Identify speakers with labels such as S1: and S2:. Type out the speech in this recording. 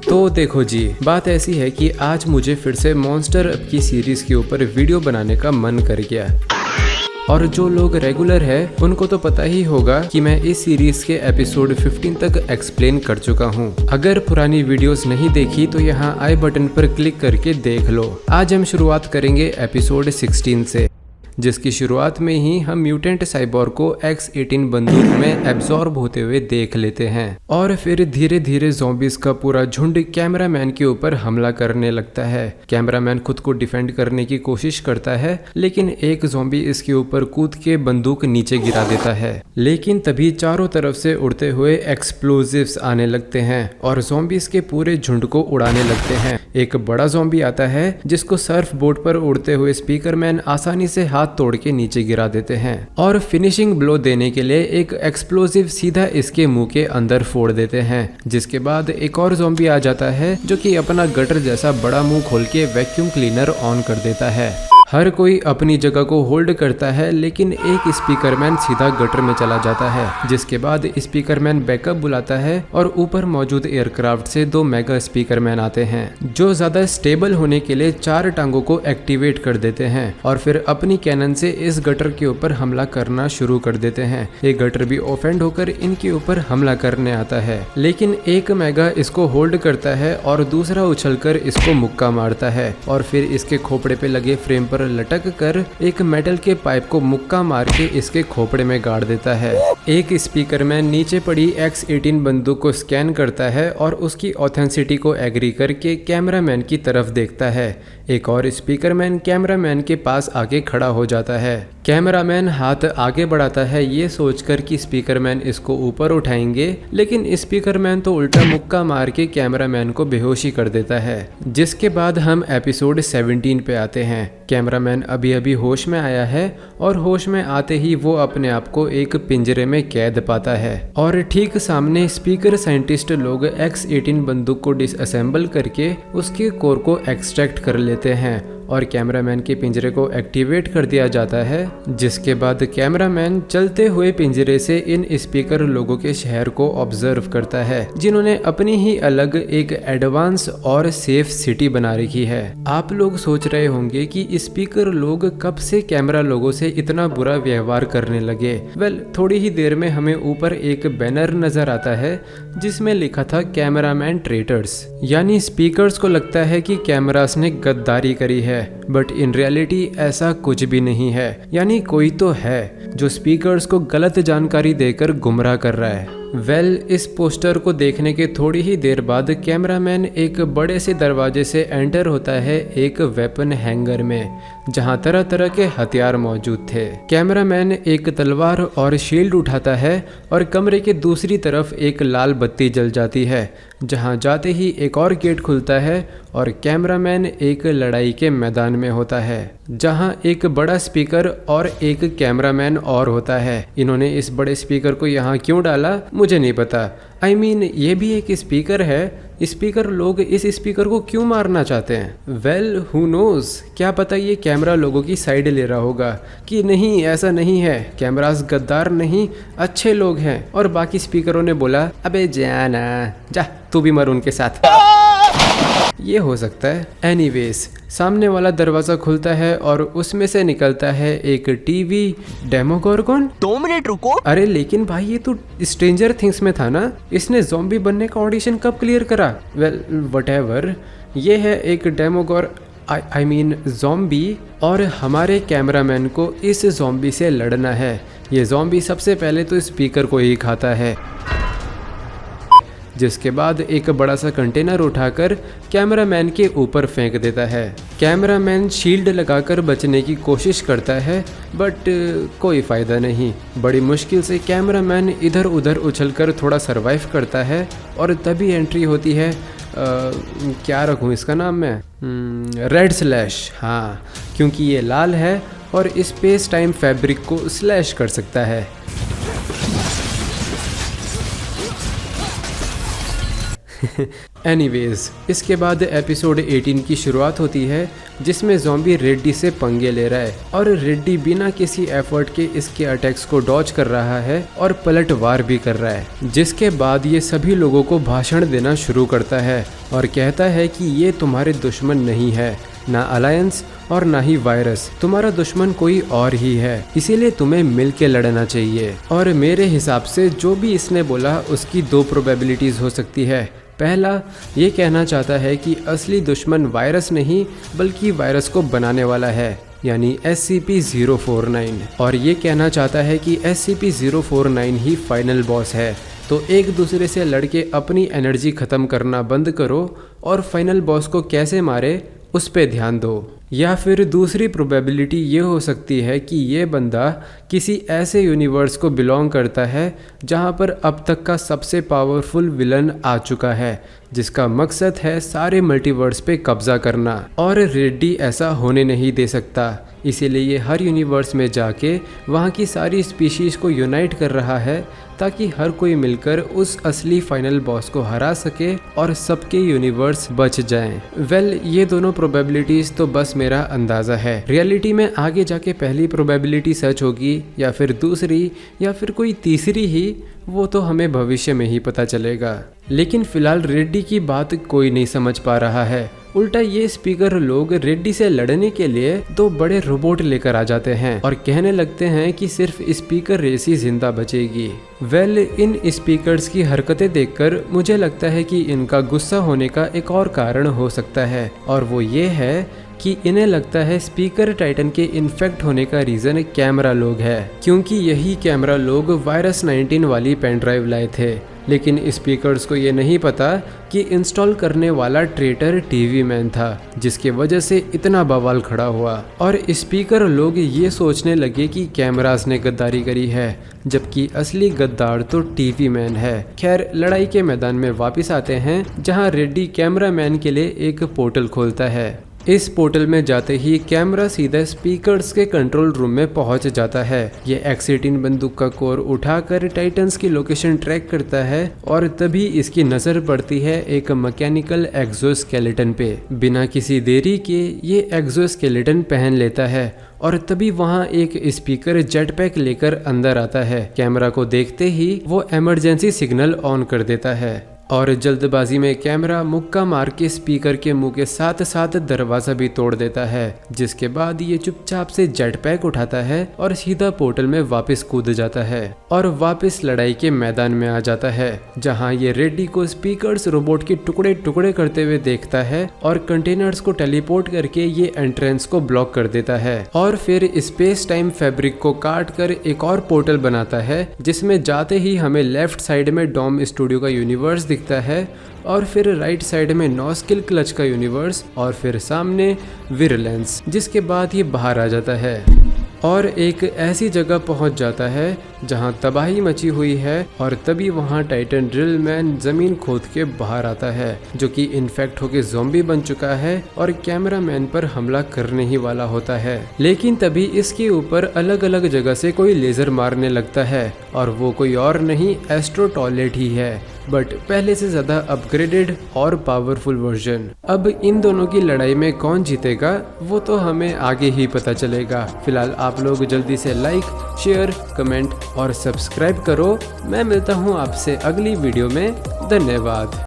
S1: तो देखो जी, बात ऐसी है कि आज मुझे फिर से मॉन्स्टर अप की सीरीज के ऊपर वीडियो बनाने का मन कर गया। और जो लोग रेगुलर है उनको तो पता ही होगा कि मैं इस सीरीज के एपिसोड 15 तक एक्सप्लेन कर चुका हूँ। अगर पुरानी वीडियोस नहीं देखी तो यहाँ आई बटन पर क्लिक करके देख लो। आज हम शुरुआत करेंगे एपिसोड 16 से, जिसकी शुरुआत में ही हम म्यूटेंट साइबोर्ग को X-18 बंदूक में एब्जॉर्ब होते हुए देख लेते हैं और फिर धीरे धीरे ज़ॉम्बीज का पूरा झुंड कैमरामैन के ऊपर हमला करने लगता है। कैमरामैन खुद को डिफेंड करने की कोशिश करता है, लेकिन एक ज़ॉम्बी इसके ऊपर कूद के बंदूक नीचे गिरा देता है। लेकिन तभी चारों तरफ से उड़ते हुए एक्सप्लोजिव्स आने लगते हैं और ज़ॉम्बीज के पूरे झुंड को उड़ाने लगते हैं। एक बड़ा ज़ॉम्बी आता है जिसको सर्फ बोर्ड पर उड़ते हुए स्पीकरमैन आसानी से हाथ तोड़ के नीचे गिरा देते हैं और फिनिशिंग ब्लो देने के लिए एक एक्सप्लोजिव सीधा इसके मुंह के अंदर फोड़ देते हैं। जिसके बाद एक और ज़ॉम्बी आ जाता है जो कि अपना गटर जैसा बड़ा मुंह खोल के वैक्यूम क्लीनर ऑन कर देता है। हर कोई अपनी जगह को होल्ड करता है, लेकिन एक स्पीकरमैन सीधा गटर में चला जाता है। जिसके बाद स्पीकरमैन बैकअप बुलाता है और ऊपर मौजूद एयरक्राफ्ट से 2 मेगा स्पीकरमैन आते हैं जो ज्यादा स्टेबल होने के लिए 4 टांगों को एक्टिवेट कर देते हैं और फिर अपनी कैनन से इस गटर के ऊपर हमला करना शुरू कर देते हैं। एक गटर भी ऑफेंड होकर इनके ऊपर हमला करने आता है, लेकिन एक मेगा इसको होल्ड करता है और दूसरा उछलकर इसको मुक्का मारता है और फिर इसके खोपड़े पे लगे फ्रेम पर लटक कर एक मेटल के पाइप को मुक्का मार के इसके खोपड़े में गाड़ देता है। एक स्पीकरमैन नीचे पड़ी X-18 बंदूक को स्कैन करता है और उसकी ऑथेंसिटी को एग्री करके कैमरामैन की तरफ देखता है। एक और स्पीकरमैन कैमरामैन के पास आके खड़ा हो जाता है। कैमरामैन हाथ आगे बढ़ाता है ये सोचकर कि स्पीकरमैन इसको ऊपर उठाएंगे, लेकिन स्पीकरमैन तो उल्टा मुक्का मार के कैमरामैन को बेहोशी कर देता है। जिसके बाद हम एपिसोड 17 पे आते हैं। कैमरामैन अभी अभी होश में आया है और होश में आते ही वो अपने आप को एक पिंजरे में कैद पाता है और ठीक सामने स्पीकर साइंटिस्ट लोग X-18 बंदूक को डिसअसेंबल करके उसके कोर को एक्सट्रैक्ट कर लेते हैं और कैमरामैन के पिंजरे को एक्टिवेट कर दिया जाता है। जिसके बाद कैमरामैन चलते हुए पिंजरे से इन स्पीकर लोगों के शहर को ऑब्जर्व करता है, जिन्होंने अपनी ही अलग एक एडवांस और सेफ सिटी बना रखी है। आप लोग सोच रहे होंगे कि स्पीकर लोग कब से कैमरा लोगों से इतना बुरा व्यवहार करने लगे। वेल, थोड़ी ही देर में हमें ऊपर एक बैनर नजर आता है जिसमें लिखा था कैमरामैन ट्रेटर्स, यानी स्पीकर्स को लगता है कि कैमरास ने गद्दारी करी है, बट इन रियलिटी ऐसा कुछ भी नहीं है। यानी कोई तो है जो स्पीकर्स को गलत जानकारी देकर गुमराह कर रहा है। वेल, इस पोस्टर को देखने के थोड़ी ही देर बाद कैमरामैन एक बड़े से दरवाजे से एंटर होता है एक वेपन हैंगर में, जहां तरह तरह के हथियार मौजूद थे। कैमरामैन एक तलवार और शील्ड उठाता है और कमरे के दूसरी तरफ एक लाल बत्ती जल जाती है, जहां जाते ही एक और गेट खुलता है और कैमरामैन एक लड़ाई के मैदान में होता है, जहां एक बड़ा स्पीकर और एक कैमरामैन और होता है। इन्होंने इस बड़े स्पीकर को यहाँ क्यों डाला मुझे नहीं पता। I mean, ये भी एक स्पीकर है। स्पीकर लोग इस स्पीकर को क्यों मारना चाहते हैं? वेल, हु नोज, क्या पता ये कैमरा लोगों की साइड ले रहा होगा कि नहीं ऐसा नहीं है, कैमरास गद्दार नहीं अच्छे लोग हैं। और बाकी स्पीकरों ने बोला अबे जाना जा, तू भी मर उनके साथ। ये हो सकता है। एनीवेज, सामने वाला दरवाजा खुलता है और उसमें से निकलता है एक टीवी डेमोगोर्गन।
S2: 2 मिनट रुको।
S1: अरे लेकिन भाई ये तो स्ट्रेंजर थिंग्स में था ना, इसने ज़ॉम्बी बनने का ऑडिशन कब क्लियर करा? वेल, व्हाटएवर, ये है एक आई मीन ज़ॉम्बी और हमारे कैमरामैन को इस ज़ॉम्बी से लड़ना है। ये ज़ॉम्बी सबसे पहले तो स्पीकर को ही खाता है, जिसके बाद एक बड़ा सा कंटेनर उठाकर कैमरामैन के ऊपर फेंक देता है। कैमरामैन शील्ड लगाकर बचने की कोशिश करता है, बट कोई फ़ायदा नहीं। बड़ी मुश्किल से कैमरामैन इधर उधर उछलकर थोड़ा सरवाइव करता है और तभी एंट्री होती है क्या रखूँ इसका नाम मैं, रेड स्लैश। हाँ, क्योंकि ये लाल है और स्पेस टाइम फैब्रिक को स्लैश कर सकता है। एनीवेज, इसके बाद एपिसोड 18 की शुरुआत होती है जिसमें ज़ॉम्बी रेड्डी से पंगे ले रहा है और रेड्डी बिना किसी एफर्ट के इसके अटैक्स को डॉज कर रहा है और पलटवार भी कर रहा है, जिसके बाद ये सभी लोगों को भाषण देना शुरू करता है और कहता है कि ये तुम्हारे दुश्मन नहीं है, ना अलायंस और ना ही वायरस, तुम्हारा दुश्मन कोई और ही है, इसीलिए तुम्हें मिलके लड़ना चाहिए। और मेरे हिसाब से जो भी इसने बोला उसकी दो प्रोबेबिलिटीज हो सकती है। पहला, ये कहना चाहता है कि असली दुश्मन वायरस नहीं बल्कि वायरस को बनाने वाला है, यानी SCP-049, और ये कहना चाहता है कि SCP-049 ही फाइनल बॉस है। तो एक दूसरे से लड़के अपनी एनर्जी ख़त्म करना बंद करो और फाइनल बॉस को कैसे मारे उस पे ध्यान दो। या फिर दूसरी प्रोबेबिलिटी ये हो सकती है कि ये बंदा किसी ऐसे यूनिवर्स को बिलोंग करता है जहाँ पर अब तक का सबसे पावरफुल विलन आ चुका है, जिसका मकसद है सारे मल्टीवर्स पे कब्जा करना, और रेड्डी ऐसा होने नहीं दे सकता। इसीलिए ये हर यूनिवर्स में जाके वहाँ की सारी स्पीशीज़ को यूनाइट कर रहा है ताकि हर कोई मिलकर उस असली फाइनल बॉस को हरा सके और सबके यूनिवर्स बच जाएं। वेल, ये दोनों प्रोबेबिलिटीज़ तो बस मेरा अंदाज़ा है। रियलिटी में आगे जाके पहली प्रोबेबिलिटी सच होगी या फिर दूसरी या फिर कोई तीसरी ही, वो तो हमें भविष्य में ही पता चलेगा। लेकिन फिलहाल रेड्डी की बात कोई नहीं समझ पा रहा है। उल्टा ये स्पीकर लोग रेड्डी से लड़ने के लिए दो बड़े रोबोट लेकर आ जाते हैं और कहने लगते हैं कि सिर्फ स्पीकर रेस ही जिंदा बचेगी। वेल, इन स्पीकर्स की हरकतें देखकर मुझे लगता है कि इनका गुस्सा होने का एक और कारण हो सकता है, और वो ये है कि इन्हें लगता है स्पीकर टाइटन के इन्फेक्ट होने का रीज़न कैमरा लोग है, क्योंकि यही कैमरा लोग वायरस 19 वाली पेन ड्राइव लाए थे। लेकिन स्पीकर्स को ये नहीं पता कि इंस्टॉल करने वाला ट्रेटर टीवी मैन था, जिसके वजह से इतना बवाल खड़ा हुआ। और स्पीकर लोग ये सोचने लगे कि कैमरास ने गद्दारी करी है, जबकि असली गद्दार तो टीवी मैन है। खैर, लड़ाई के मैदान में वापस आते हैं जहां रेड्डी कैमरा मैन के लिए एक पोर्टल खोलता है। इस पोर्टल में जाते ही कैमरा सीधा स्पीकर्स के कंट्रोल रूम में पहुंच जाता है। ये X-18 बंदूक का कोर उठाकर टाइटन्स की लोकेशन ट्रैक करता है और तभी इसकी नज़र पड़ती है एक मैकेनिकल एक्सोस्केलेटन पे। बिना किसी देरी के ये एक्सोस्केलेटन पहन लेता है और तभी वहाँ एक स्पीकर जेट पैक लेकर अंदर आता है। कैमरा को देखते ही वो इमरजेंसी सिग्नल ऑन कर देता है और जल्दबाजी में कैमरा मुक्का मार के स्पीकर के मुंह के साथ साथ दरवाजा भी तोड़ देता है, जिसके बाद ये चुपचाप से जेट पैक उठाता है और सीधा पोर्टल में वापस कूद जाता है और वापस लड़ाई के मैदान में आ जाता है, जहां ये रेड्डी को स्पीकर्स रोबोट के टुकड़े टुकड़े करते हुए देखता है और कंटेनर्स को टेलीपोर्ट करके ये एंट्रेंस को ब्लॉक कर देता है और फिर स्पेस टाइम फैब्रिक को काट कर एक और पोर्टल बनाता है, जिसमें जाते ही हमें लेफ्ट साइड में डॉम स्टूडियो का यूनिवर्स दिखता है और फिर राइट साइड में नो स्किल क्लच का यूनिवर्स और फिर सामने विरलेंस, जिसके बाद ये बाहर आ जाता है और एक ऐसी जगह पहुंच जाता है जहां तबाही मची हुई है और तभी वहां टाइटन ड्रिल मैन जमीन खोद के बाहर आता है, जो कि इन्फेक्ट होके ज़ॉम्बी बन चुका है और कैमरा मैन पर हमला करने ही वाला होता है। लेकिन तभी इसके ऊपर अलग अलग जगह से कोई लेजर मारने लगता है और वो कोई और नहीं एस्ट्रो टॉयलेट ही है, बट पहले से ज्यादा अपग्रेडेड और पावरफुल वर्जन। अब इन दोनों की लड़ाई में कौन जीतेगा वो तो हमें आगे ही पता चलेगा। फिलहाल आप लोग जल्दी से लाइक, शेयर, कमेंट और सब्सक्राइब करो। मैं मिलता हूँ आपसे अगली वीडियो में। धन्यवाद।